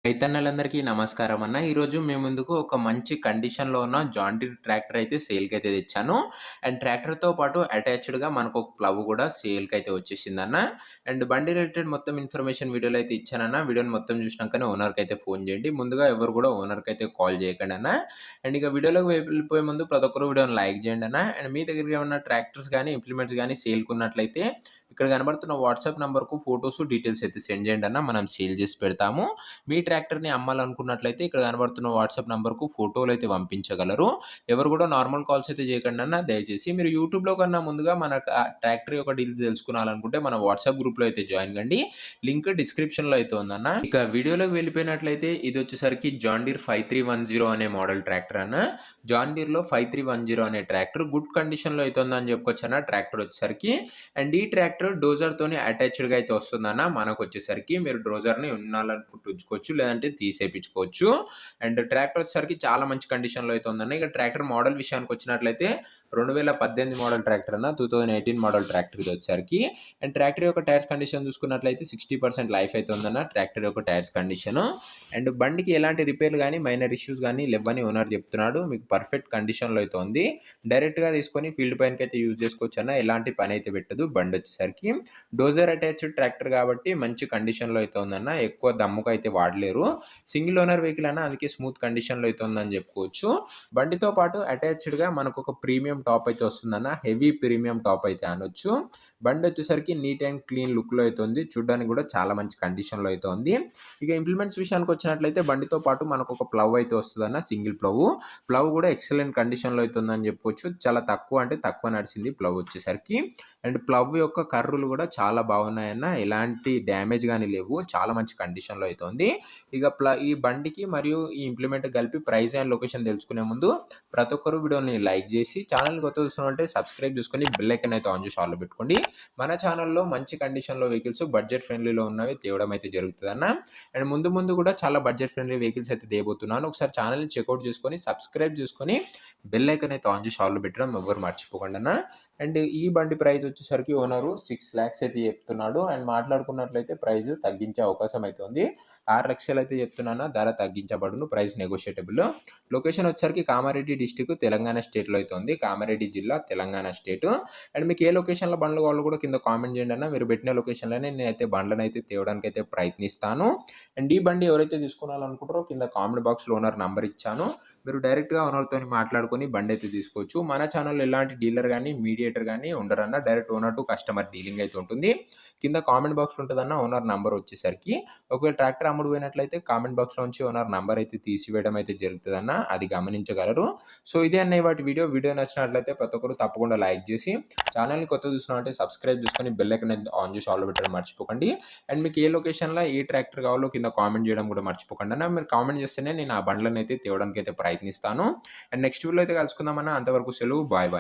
రైతన్నలందరికీ నమస్కారం అన్న. ఈరోజు మీ ముందుకు ఒక మంచి కండిషన్‌లో ఉన్న జాన్ డీర్ ట్రాక్టర్ అయితే సేల్‌కైతే తెచ్చాను. అండ్ ట్రాక్టర్‌తో పాటు అటాచ్డ్‌గా మనకొక ప్లవ్ గూడా సేల్‌కైతే వచ్చేసిందన్న. అండ్ బండి రిలేటెడ్ మొత్తం ఇన్ఫర్మేషన్ వీడియోలో అయితే ఇచ్చానన్న. వీడియోని మొత్తం చూసినాకనే ఓనర్‌కైతే ఫోన్ చేయండి. ముందుగా ఎవరు కూడా ఓనర్‌కైతే కాల్ చేయకండి అన్న. అండ్ ఇక వీడియోలోకి వెళ్ళిపోయే ముందు ప్రతి ఒక్కరు వీడియోని లైక్ చేయండి అన్న. అండ్ మీ దగ్గర ఏమన్నా ట్రాక్టర్స్ గానీ, ఇంప్లిమెంట్స్ గానీ సేల్‌కున్నట్లయితే ఇక్కడ కనబడుతున్న వాట్సాప్ నంబర్‌కు ఫోటోస్, డీటెయిల్స్ అయితే సెండ్ చేయండి అన్న. మనం సేల్ చేసి పెడతాము. మీ ట్రాక్టర్‌ని అమ్మాలనుకున్నట్లయితే ఇక్కడ కనబడుతున్న వాట్సాప్ నంబర్‌కు ఫోటోలైతే పంపించగలరు. ఎవరు కూడా నార్మల్ కాల్స్ అయితే చేయకండన్న దయచేసి. మీరు యూట్యూబ్‌లో కన్నా ముందుగా మన ట్రాక్టర్ యొక్క డీటెయిల్స్ తెలుసుకోవాలనుకుంటే మన వాట్సాప్ గ్రూప్‌లో అయితే జాయిన్ కండి. లింక్ డిస్క్రిప్షన్‌లో అయితే ఉందన్న. ఇక వీడియోలోకి వెళ్ళిపోయినట్లయితే ఇదొచ్చేసరికి జాన్ డీర్ 5310 అనే మోడల్ ట్రాక్టర్ అన్న. జాన్ డీర్‌లో 5310 అనే ట్రాక్టర్ గుడ్ కండిషన్‌లో అయితే ఉందని చెప్పుకోవచ్చన్న ట్రాక్టర్ వచ్చేసరికి. అండ్ ఈ ట్రాక్టర్ డోజర్‌తోని అటాచ్డ్‌గా అయితే వస్తుందన్న. మనకొచ్చేసరికి మీరు డోజర్‌ని ఉండాలనుకుంటే ఉంచుకోవచ్చు. లేదంటే తీసేపించుకోవచ్చు. అండ్ ట్రాక్టర్ వచ్చేసరికి చాలా మంచి కండిషన్‌లో అయితే ఉందన్న. ఇక ట్రాక్టర్ మోడల్ విషయానికొచ్చినట్లయితే 2018 మోడల్ ట్రాక్టర్ అన్న. 2018 మోడల్ ట్రాక్టర్ ఇదొచ్చేసరికి. అండ్ ట్రాక్టర్ యొక్క టైర్స్ కండిషన్ చూసుకున్నట్లయితే 60% లైఫ్ అయితే ఉందన్న ట్రాక్టర్ యొక్క టైర్స్ కండిషను. అండ్ బండికి ఎలాంటి రిపేర్లు గానీ, మైనర్ ఇష్యూస్ గానీ లెవ్వని ఓనర్ చెప్తున్నాడు. మీకు పర్ఫెక్ట్ కండిషన్‌లో అయితే ఉంది. డైరెక్ట్‌గా తీసుకొని ఫీల్డ్ పైనకైతే యూజ్ చేసుకోవచ్చన్న. ఎలాంటి పనైతే పెట్టదు బండొచ్చేసరికి. డోజర్ అటాచ్డ్ ట్రాక్టర్ కాబట్టి మంచి కండిషన్‌లో అయితే ఉందన్న. ఎక్కువ దమ్ముకైతే వాడలేరు. సింగిల్ ఓనర్ వెహికల్ అన్న అందుకే స్మూత్ కండిషన్‌లో అయితే ఉందని చెప్పుకోవచ్చు. బండితో పాటు అటాచ్డ్‌గా మనకొక ప్రీమియం టాప్ అయితే వస్తుందన్న. హెవీ ప్రీమియం టాప్ అయితే అనొచ్చు. బండొచ్చేసరికి నీట్ అండ్ క్లీన్ లుక్‌లో అయితే ఉంది. చూడ్డానికి కూడా చాలా మంచి కండిషన్‌లో అయితే ఉంది. ఇక ఇంప్లిమెంట్స్ విషయానికొచ్చినట్లయితే బండితో పాటు మనకొక ప్లవ్ అయితే వస్తదన్న. Single plough. ప్లవ్ కూడా ఎక్సలెంట్ కండిషన్‌లో అయితే ఉందని చెప్పుకోవచ్చు. చాలా తక్కువ అంటే తక్కువ నడిసింది ప్లవ్ వచ్చేసరికి. అండ్ ప్లవ్ యొక్క కర్రులు కూడా చాలా బాగున్నాయన్న. ఎలాంటి డ్యామేజ్ గానీ లేవు. చాలా మంచి కండిషన్‌లో అయితే ఉంది. ఇక ఈ బండికి మరియు ఈ ఇంప్లిమెంట్ కలిపి ప్రైస్ అండ్ లొకేషన్ తెలుసుకునే ముందు ప్రతి ఒక్కరు వీడియోని లైక్ చేసి ఛానల్‌ని కొత్తగా చూస్తున్నట్టే సబ్స్క్రైబ్ చేసుకొని బెల్ ఐకాన్ అయితే ఆన్ చేసి ఆల్‌లో పెట్టుకోండి. మన ఛానల్‌లో మంచి కండిషన్‌లో వెహికల్స్ బడ్జెట్ ఫ్రెండ్లీలో ఉన్నవి తేవడం అయితే జరుగుతదన్న. అండ్ ముందు ముందు కూడా చాలా బడ్జెట్ ఫ్రెండ్లీ వెహికల్స్ అయితే తేబోతున్నాను. ఒకసారి ఛానల్‌ని చెక్‌ఔట్ చేసుకొని సబ్స్క్రైబ్ చేసుకొని బెల్ ఐకాన్ అయితే ఆన్ చేసి ఆల్‌లో పెట్టడం ఎవ్వరు మర్చిపోకండి అన్న. అండ్ ఈ బండి ప్రైస్ వచ్చేసరికి ఓనరు 6 లాక్స్ అయితే చెప్తున్నాడు. అండ్ మాట్లాడుకున్నట్లయితే ప్రైస్ తగ్గించే అవకాశం అయితే ఉంది. 6 లక్షలు అయితే చెప్తున్నాను. ధర తగ్గించబడును. ప్రైస్ నెగోషియేటబుల్. లొకేషన్ వచ్చేసరికి కామారెడ్డి డిస్ట్రిక్ట్ తెలంగాణ స్టేట్‌లో అయితే ఉంది. కామారెడ్డి జిల్లా తెలంగాణ స్టేట్. అండ్ మీకు ఏ లొకేషన్‌లో బండ్లు కావాలో కూడా కింద కామెంట్ చేయండి అన్న. మీరు పెట్టిన లొకేషన్‌లోనే నేనైతే బండ్లనైతే తేవడానికైతే ప్రయత్నిస్తాను. అండ్ ఈ బండి ఎవరైతే తీసుకోవాలనుకుంటారో కింద కామెంట్ బాక్స్‌లో ఓనర్ నంబర్ ఇచ్చాను. మీరు డైరెక్ట్‌గా ఓనర్‌తోని మాట్లాడుకొని బండైతే తీసుకోవచ్చు. మన ఛానెల్‌లో ఎలాంటి డీలర్ గానీ, మీడియేటర్ గానీ ఉండరన్న. Direct owner to customer dealing అయితే ఉంటుంది. కింద కామెంట్ బాక్స్‌లో ఉంటదన్న ఓనర్ నంబర్ వచ్చేసరికి. ఒకవేళ ట్రాక్టర్ అమ్ముడు పోయినట్లయితే కామెంట్ బాక్స్‌లో నుంచి ఓనర్ నంబర్ అయితే తీసివేయడం అయితే జరుగుతదన్న. అది గమనించగలరు. సో ఇదే అన్న ఇవాటి వీడియో. వీడియో నచ్చినట్లయితే ప్రతి ఒక్కరు తప్పకుండా లైక్ చేసి ఛానెల్‌ని కొత్తగా చూస్తున్నారంటే సబ్స్క్రైబ్ చేసుకొని బెల్ ఐకాన్ ఆన్ చేసి ఆల్‌లో పెట్టడం మర్చిపోకండి. అండ్ మీకు ఏ లొకేషన్‌లో ఏ ట్రాక్టర్ కావాలో కింద కామెంట్ చేయడం కూడా మర్చిపోకండి అన్న. మీరు కామెంట్ చేస్తేనే నేను ఆ బండ్లనైతే తేవడానికైతే ప్రయత్నిస్తాను. అండ్ నెక్స్ట్ వీడియోలో అయితే కలుసుకుందామన్న. అంతవరకు సెలవు. Bye bye.